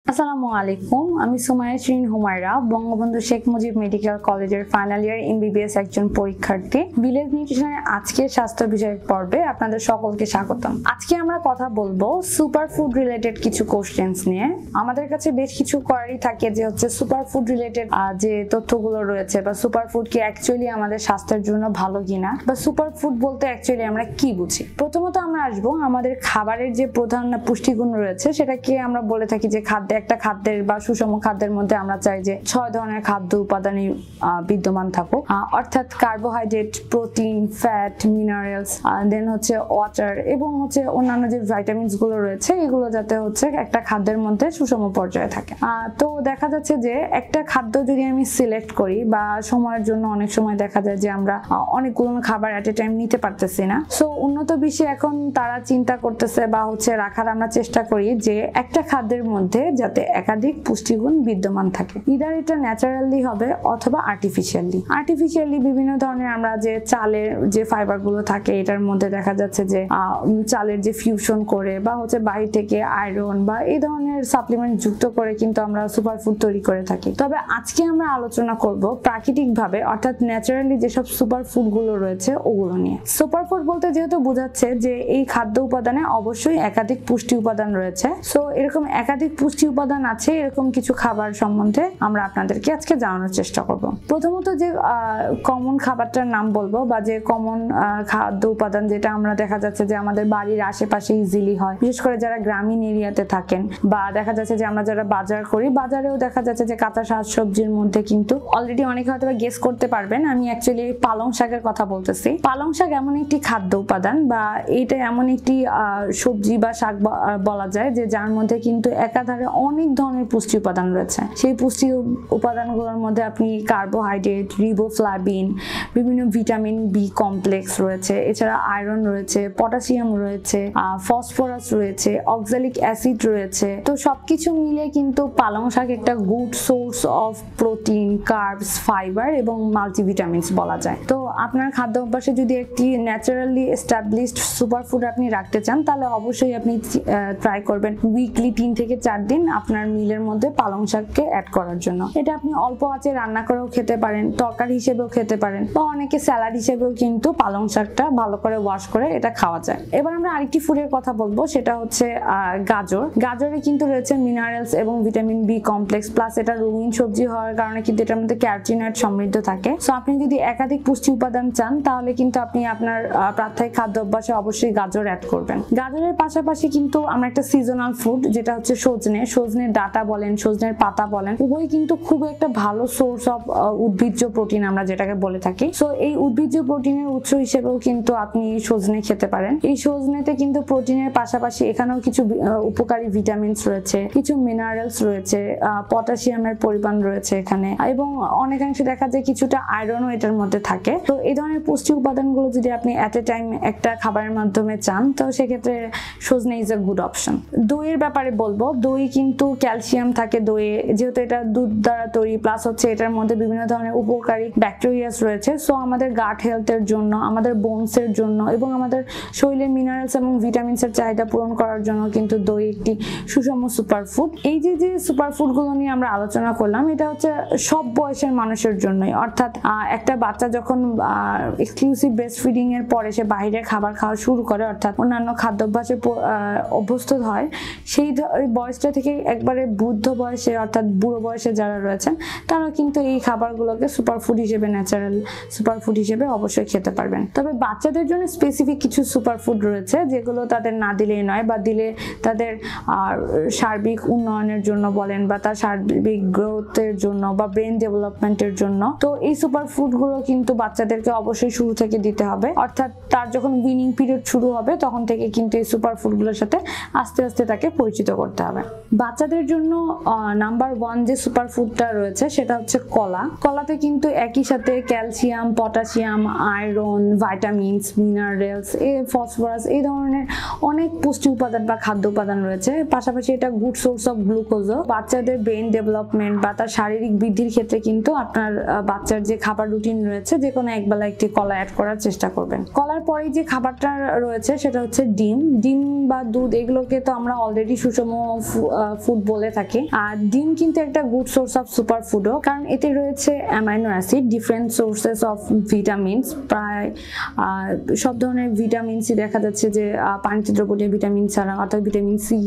আসসালামু আলাইকুম, আমি সুমাইয়া শিরিন হুমায়রা, বঙ্গবন্ধু শেখ মুজিব মেডিকেল কলেজের ফাইনাল ইয়ার এমবিবিএস একজন পরীক্ষার্থী। ভিলেজ নিউট্রিশনের আজকের স্বাস্থ্য বিষয়ক পর্বে আপনাদের সকলকে স্বাগতম। আজকে আমরা কথা বলবো সুপার ফুড রিলেটেড কিছু কোশ্চেন্স নিয়ে। আমাদের কাছে বেশ কিছু কোয়ারি থাকে যে হচ্ছে সুপার ফুড রিলেটেড যে তথ্যগুলো রয়েছে, বা সুপার ফুড কি অ্যাকচুয়ালি আমাদের স্বাস্থ্যের জন্য ভালো কিনা, বা সুপার ফুড বলতে অ্যাকচুয়ালি আমরা কি বুঝি। প্রথমত আমরা আসবো আমাদের খাবারের যে প্রধান পুষ্টিগুণ রয়েছে সেটাকে আমরা বলে থাকি যে একটা খাদ্যের বা সুষম খাদ্যের মধ্যে আমরা চাই যে 6 ধরনের খাদ্য উপাদানই বিদ্যমান থাকুক, অর্থাৎ কার্বোহাইড্রেট, প্রোটিন, ফ্যাট, মিনারেলস, দেন হচ্ছে ওয়াটার এবং হচ্ছে অন্যান্য যে ভাইটামিনস গুলো রয়েছে এগুলো যাতে হচ্ছে একটা খাদ্যের মধ্যে সুষম পর্যায়ে থাকে। তো দেখা যাচ্ছে যে একটা খাদ্য যদি আমি সিলেক্ট করি বা সময়ের জন্য অনেক সময় দেখা যায় যে আমরা অনেকগুলো খাবার এট এ টাইম নিতে পারতেছি না, সো উন্নত বিশ্বে এখন তারা চিন্তা করতেছে বা হচ্ছে রাখার আমরা চেষ্টা করি যে একটা খাদ্যের মধ্যে যাতে একাধিক পুষ্টিগুণ বিদ্যমান থাকে। ইদার এটা ন্যাচারালি হবে অথবা আর্টিফিশিয়ালি বিভিন্ন ধরনের আমরা যে চালের যে ফাইবার গুলো থাকে এটার মধ্যে দেখা যাচ্ছে যে চালের যে ফিউশন করে বা হচ্ছে বাইরে থেকে আয়রন বা এই ধরনের সাপ্লিমেন্ট যুক্ত করে কিন্তু আমরা সুপার ফুড তৈরি করে থাকি। তবে আজকে আমরা আলোচনা করব প্রাকৃতিক ভাবে অর্থাৎ ন্যাচারালি যেসব সুপার ফুড গুলো রয়েছে ওগুলো নিয়ে। সুপার ফুড বলতে যেহেতু বোঝাচ্ছে যে এই খাদ্য উপাদানে অবশ্যই একাধিক পুষ্টি উপাদান রয়েছে, সো এরকম একাধিক পুষ্টি উপাদান আছে এরকম কিছু খাবার সম্বন্ধে আমরা আপনাদেরকে আজকে জানানোর চেষ্টা করব। প্রথমত যে কমন খাবারটার নাম বলবো বা যে কমন খাদ্য উপাদান যেটা আমরা দেখা যাচ্ছে যে আমাদের বাড়ির আশেপাশে ইজিলি হয়, বিশেষ করে যারা গ্রামীণ এরিয়াতে থাকেন বা দেখা যাচ্ছে যে আমরা যারা বাজার করি, বাজারেও দেখা যাচ্ছে যে কাঁচা শাকসবজির মধ্যে কিন্তু অলরেডি অনেকে হয়তো গেস করতে পারবেন আমি অ্যাকচুয়ালি পালং শাকের কথা বলতেছি। পালং শাক এমন একটি খাদ্য উপাদান বা এইটা এমন একটি সবজি বা শাক বলা যায় যে যার মধ্যে কিন্তু একাধারে অনেক ধরনের পুষ্টি উপাদান রয়েছে। সেই পুষ্টি উপাদানগুলোর মধ্যে আপনি কার্বোহাইড্রেট, রিবোফ্লাভিন, বিভিন্ন ভিটামিন বি কমপ্লেক্স রয়েছে, এছাড়া আয়রন রয়েছে, পটাশিয়াম রয়েছে, ফসফরাস রয়েছে, অক্সালিক অ্যাসিড রয়েছে। তো সবকিছু মিলে কিন্তু পালং শাক একটা good source of protein, carbs, fibre এবং মাল্টিভিটামিনস বলা যায়। তো আপনার খাদ্য অভ্যাসে যদি একটি ন্যাচারালি এস্টাবলিশড সুপার ফুড আপনি রাখতে চান তাহলে অবশ্যই আপনি ট্রাই করবেন উইকলি 3 থেকে 4 দিন আপনার মিলের মধ্যে পালং শাককে অ্যাড করার জন্য। এটা আপনি অল্প আঁচে রান্না করেও খেতে পারেন, তরকারি হিসেবেও খেতে পারেন, বা অনেকে স্যালাড হিসেবেও কিন্তু পালং শাকটা ভালো করে ওয়াশ করে এটা খাওয়া যায়। এবার আমরা আরেকটি ফুডের কথা বলবো, সেটা হচ্ছে গাজর। গাজরে কিন্তু রয়েছে মিনারেলস এবং ভিটামিন বি কমপ্লেক্স, প্লাস এটা রঙিন সবজি হওয়ার কারণে কিন্তু এটার মধ্যে ক্যারোটিনয়েড সমৃদ্ধ থাকে। সো আপনি যদি একাধিক পুষ্টি উপাদান চান তাহলে কিন্তু আপনি আপনার প্রাত্যহিক খাদ্য অভ্যাসে অবশ্যই গাজর অ্যাড করবেন। গাজরের পাশাপাশি কিন্তু আমরা একটা সিজনাল ফুড যেটা হচ্ছে সজনের ডাটা বলেন, সজনের পাতা বলেন, উভয় কিন্তু খুব একটা ভালো সোর্স অফ উদ্ভিজ্জ প্রোটিন আমরা যেটাকে বলে থাকি। সো এই উদ্ভিজ্জ প্রোটিনের উৎস হিসেবেও কিন্তু আপনি সজনে খেতে পারেন। এই সজনেতে কিন্তু প্রোটিনের পাশাপাশি এখানেও কিছু উপকারী ভিটামিনস রয়েছে, কিছু মিনারেলস রয়েছে, পটাশিয়ামের পরিমাণ রয়েছে এখানে, এবং অনেকাংশে দেখা যায় কিছুটা আয়রনও এটার মধ্যে থাকে। তো এই ধরনের পুষ্টি উপাদানগুলো যদি আপনি এট এ টাইম একটা খাবারের মাধ্যমে চান তো সেক্ষেত্রে সজনে ইজ এ গুড অপশন। দইয়ের ব্যাপারে বলবো, দই কিন্তু ক্যালসিয়াম থাকে দইয়ে, যেহেতু এটা দুধ দ্বারা তৈরি, প্লাস হচ্ছে এটার মধ্যে বিভিন্ন ধরনের উপকারী ব্যাকটেরিয়াস রয়েছে। সো আমাদের গাট হেলথের জন্য, আমাদের বোনসের জন্য এবং আমাদের শরীরের মিনারেলস এবং ভিটামিনসের চাহিদা পূরণ করার জন্য কিন্তু দই একটি সুষম সুপার ফুড। এই যে সুপার ফুডগুলো নিয়ে আমরা আলোচনা করলাম এটা হচ্ছে সব বয়সের মানুষের জন্যই, অর্থাৎ একটা বাচ্চা যখন এক্সক্লুসিভ ব্রেস্ট ফিডিং এর পরে সে বাইরের খাবার খাওয়া শুরু করে, অর্থাৎ অন্যান্য খাদ্যাভ্যাসে অভ্যস্ত হয়, সেই বয়সটা থেকে একবারে বৃদ্ধ বয়সে অর্থাৎ বুড়ো বয়সে যারা রয়েছেন তারা কিন্তু এই খাবারগুলোকে সুপার ফুড হিসেবে, ন্যাচারাল সুপার ফুড হিসেবে অবশ্যই খেতে পারবেন। তবে বাচ্চাদের জন্য স্পেসিফিক কিছু সুপার ফুড রয়েছে যেগুলো তাদের না দিলেই নয়, বা দিলে তাদের সার্বিক উন্নয়নের জন্য বলেন বা তার সার্বিক গ্রোথের জন্য বা ব্রেন ডেভেলপমেন্টের জন্য। তো এই সুপার ফুডগুলো কিন্তু বাচ্চাদেরকে অবশ্যই শুরু থেকে দিতে হবে, অর্থাৎ তার যখন উইনিং পিরিয়ড শুরু হবে তখন থেকে কিন্তু এই সুপার ফুডগুলোর সাথে আস্তে আস্তে তাকে পরিচিত করতে হবে। বাচ্চাদের জন্য নাম্বার 1 যে সুপার ফুডটা রয়েছে সেটা হচ্ছে কলা। কলাতে কিন্তু একই সাথে calcium, potassium, iron, vitamins, minerals, phosphorus, এই ধরনের অনেক পুষ্টি উপাদান বা খাদ্য উপাদান রয়েছে। পাশাপাশি এটা গুড সোর্স অফ গ্লুকোজও। বাচ্চাদের ব্রেন ডেভেলপমেন্ট বা তার শারীরিক বৃদ্ধির ক্ষেত্রে কিন্তু আপনার বাচ্চার যে খাবার রুটিন রয়েছে যে কোনো একবেলা একটি কলা অ্যাড করার চেষ্টা করবেন। কলার পরেই যে খাবারটা রয়েছে সেটা হচ্ছে ডিম বা দুধ। এগুলোকে তো আমরা অলরেডি সুষম ফুড বলে থাকি। আর ডিম কিন্তু একটা গুড সোর্স অফ সুপার ফুডও, কারণ এতে রয়েছে amino acid, different sources of vitamins, প্রায় সব ধরনের ভিটামিনসই দেখা যাচ্ছে যে পানিতে দ্রবণীয় ভিটামিন ছাড়া, অর্থাৎ ভিটামিন সি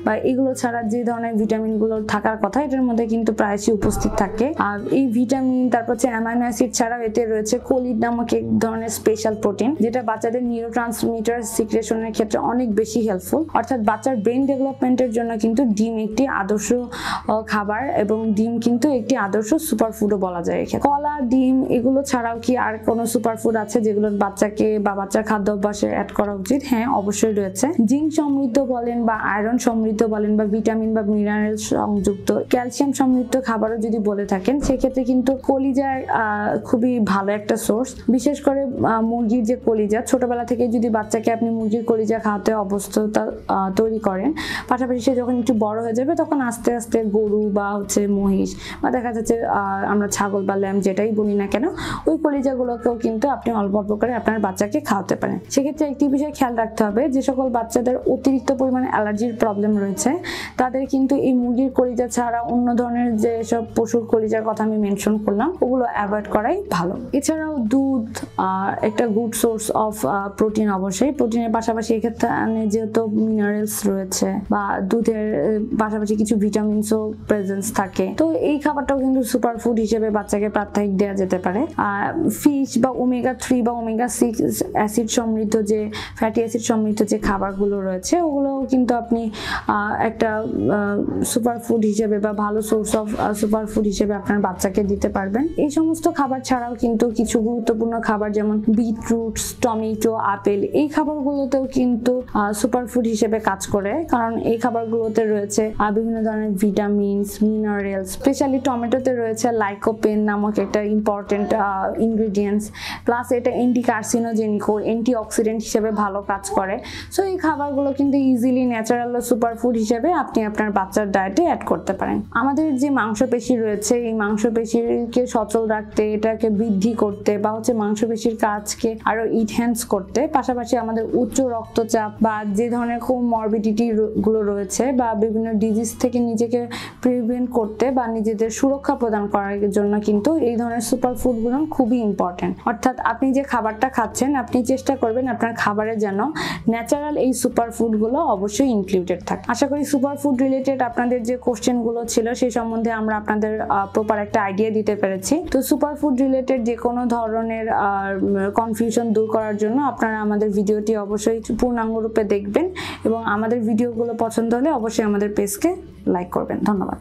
বা এগুলো ছাড়া যে ধরনের ভিটামিনগুলো থাকার কথা এটার মধ্যে কিন্তু প্রায়শই উপস্থিত থাকে। আর এই ভিটামিন তারপর হচ্ছে অ্যামাইনো অ্যাসিড ছাড়াও এতে রয়েছে কোলিড নামক এক ধরনের স্পেশাল প্রোটিন, যেটা বাচ্চাদের নিউরোট্রান্সমিটার সিক্রেশনের ক্ষেত্রে অনেক বেশি হেল্পফুল। অর্থাৎ বাচ্চার ব্রেন ডেভেলপমেন্টের জন্য কিন্তু ডিম একটি আদর্শ খাবার, এবং ডিম কিন্তু একটি আদর্শ সুপারফুডও বলা যায়। কলা, ডিম এগুলো ছাড়াও কি আর কোনো সুপারফুড আছে যেগুলো বাচ্চাকে বা বাচ্চার খাদ্য অভ্যাসে অ্যাড করা উচিত? হ্যাঁ, অবশ্যই রয়েছে। জিঙ্ক সমৃদ্ধ বলেন বা আয়রন সমৃদ্ধ বলেন বা ভিটামিন বা মিনারেল সংযুক্ত, ক্যালসিয়াম সমৃদ্ধ খাবারও যদি বলে থাকেন, সেক্ষেত্রে কিন্তু কলিজার খুবই ভালো একটা সোর্স। বিশেষ করে মুরগির যে কলিজা, ছোটবেলা থেকে যদি বাচ্চাকে আপনি মুরগির কলিজা খাওয়াতে অভ্যস্ততা তৈরি করেন, পাশাপাশি সে যখন একটু বড় হয়ে যাবে তখন আস্তে আস্তে গরু বা হচ্ছে মহিষ বা দেখা যাচ্ছে আমরা ছাগল বা ল্যাম্প যেটাই বলি না কেন, ওই কলিজাগুলোকেও কিন্তু আপনি অল্প অল্প করে আপনার বাচ্চাকে খাওয়াতে পারেন। সেক্ষেত্রে একটি বিষয় খেয়াল রাখতে হবে, যে সকল বাচ্চাদের অতিরিক্ত পরিমাণে অ্যালার্জির প্রবলেম রয়েছে তাদের কিন্তু এই মুরগির কলিজা ছাড়া অন্য ধরনের যে সব পশুর কলিজার কথা আমি মেনশন করলাম ওগুলো অ্যাভয়েড করাই ভালো। এছাড়াও দুধ একটা গুড সোর্স অফ প্রোটিন, অবশ্যই প্রোটিনের পাশাপাশি এক্ষেত্রে যেহেতু মিনারেলস রয়েছে বা দুধের পাশাপাশি কিছু ভিটামিনসও প্রেজেন্স থাকে, তো এই খাবারটাও কিন্তু সুপার ফুড হিসেবে বাচ্চাকে প্রাত্যহিক দেওয়া যেতে পারে। ফিশ বা ওমেগা 3 বা ওমেগা 6 অ্যাসিড সমৃদ্ধ যে ফ্যাটি অ্যাসিড সমৃদ্ধ যে খাবারগুলো রয়েছে ওগুলোও কিন্তু আপনি একটা সুপার ফুড হিসেবে বা ভালো সোর্স অফ সুপার ফুড হিসেবে আপনার বাচ্চাকে দিতে পারবেন। এই সমস্ত খাবার ছাড়াও কিন্তু কিছু গুরুত্বপূর্ণ খাবার যেমন বিটরুট, টমেটো, আপেল, এই খাবারগুলোতেও কিন্তু সুপার ফুড হিসেবে কাজ করে, কারণ এই খাবারগুলোতে রয়েছে বিভিন্ন ধরনের ভিটামিনস, মিনারেলস, স্পেশালি টমেটোতে রয়েছে লাইকোপেন নামক একটা ইম্পর্টেন্ট ইনগ্রিডিয়েন্টস, প্লাস এটা অ্যান্টি কার্সিনোজেনিক ও অ্যান্টি অক্সিডেন্ট হিসেবে ভালো কাজ করে। সো এই খাবারগুলো কিন্তু ইজিলি ন্যাচারাল সুপার ফুড হিসেবে আপনি আপনার বাচ্চার ডায়েটে অ্যাড করতে পারেন। আমাদের যে মাংসপেশি রয়েছে, এই মাংসপেশিকে সচল রাখতে, এটাকে বৃদ্ধি করতে বা হচ্ছে মাংসপেশির কাজকে আরো ইনহ্যান্স করতে, পাশাপাশি আমাদের উচ্চ রক্তচাপ বা যে ধরনের কোমরবিডিটি গুলো রয়েছে বা বিভিন্ন ডিজিজ থেকে নিজেকে প্রিভেন্ট করতে বা নিজেদের সুরক্ষা প্রদান করার জন্য কিন্তু এই ধরনের সুপার ফুডগুলো খুবই ইম্পর্টেন্ট। অর্থাৎ আপনি যে খাবারটা খাচ্ছেন আপনি চেষ্টা করবেন আপনার খাবারে যেন ন্যাচারাল এই সুপার ফুডগুলো অবশ্যই ইনক্লুডেড থাকে। আশা করি সুপার ফুড রিলেটেড আপনাদের যে কোশ্চেনগুলো ছিল সেই সম্বন্ধে আমরা আপনাদের প্রপার একটা আইডিয়া দিতে পেরেছি। তো সুপার ফুড রিলেটেড যে কোনো ধরনের কনফিউশন দূর করার জন্য আপনারা আমাদের ভিডিওটি অবশ্যই পূর্ণাঙ্গ রূপে দেখবেন এবং আমাদের ভিডিওগুলো পছন্দ হলে অবশ্যই আমাদের পেজকে লাইক করবেন। ধন্যবাদ।